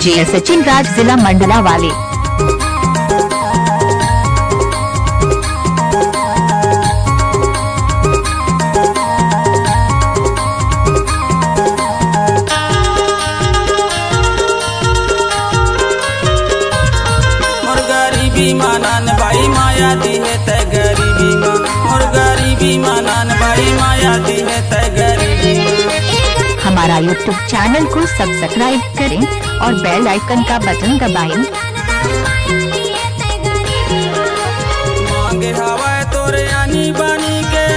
DJ Sachin राज, जिला मंडला वाले। मानान भाई माया दी है तय गरीबी माँ, मोर गरीबी मानान भाई माया दी है तय गरीबी माँ। हमारा यूट्यूब चैनल को सब्सक्राइब करें और बेल आइकन का बटन दबाएं। मांगे हवाए तोरे आनी बानी के,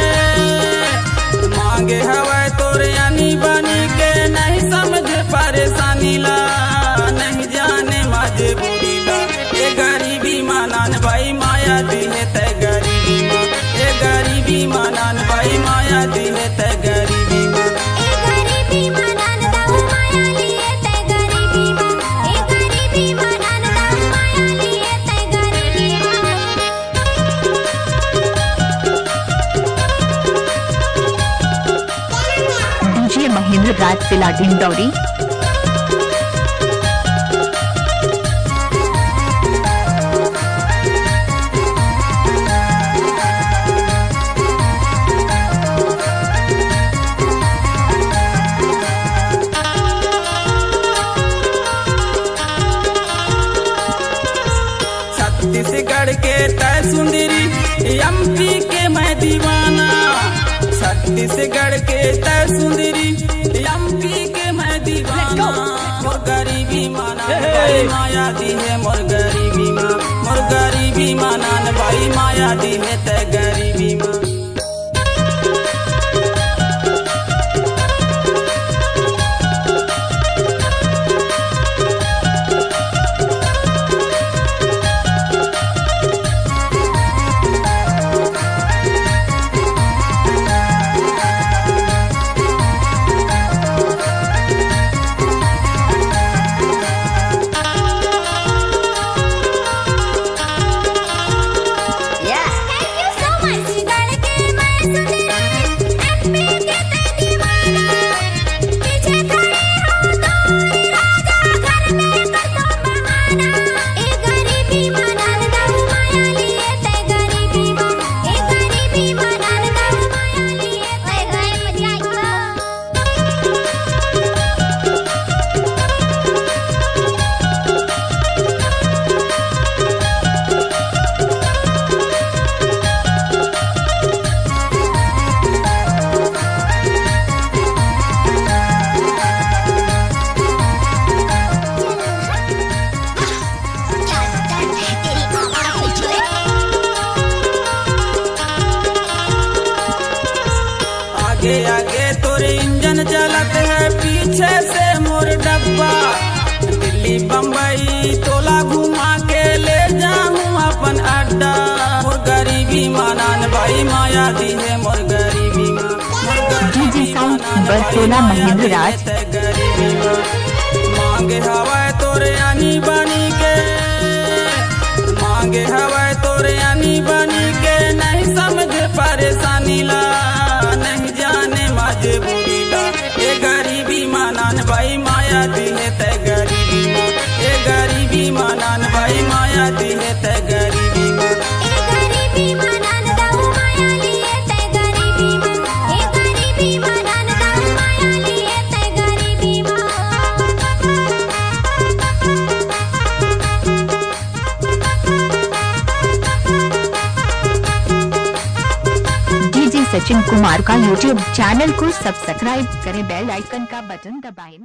मांगे हवाए तोरे आनी बानी के, नहीं समझे परेशानी ला, नहीं जाने माजे बुरी ला। ये गरीबी मानान भाई माया दी है तय गरीबी माँ, ये गरीबी मानान भाई माया दी है तय गरीबी माँ। डीजे महेंद्र राज, जिला डिंडौरी। छत्तीसगढ़ के तय सुंदरी, एमपी के मैं दीवाना। छत्तीसगढ़ के तय सुंदरी, एमपी के मैं दीवाना। मोर गरीबी मानान भाई माया दी है, मोर गरीबी माँ, मोर गरीबी मानान भाई माया दी है तय गरीबी माँ। आगे आगे तोरे इंजन चलत है, पीछे से मोर डब्बा। दिल्ली बम्बई तोला घुमा के ले जाऊं अपन अड्डा। मोर गरीबी मानान भाई माया दी है, मोर गरीबी माँ, डीजे साउंड बरतोला महेंद्र राज। गरीबी माँ मांगे हवाए तोरे आनी बानी के, मांगे हवाए तोरे आनी बानी के, नहीं समझे परेशानी ला, नहीं जाने माजे बुरी ला। ये गरीबी मानान भाई माया दी है तय गरीबी माँ, ये गरीबी मानान भाई माया दी है तय गरीबी माँ। डीजे सचिन कुमार का यूट्यूब चैनल को सब्सक्राइब करें, बेल आइकन का बटन दबाएं।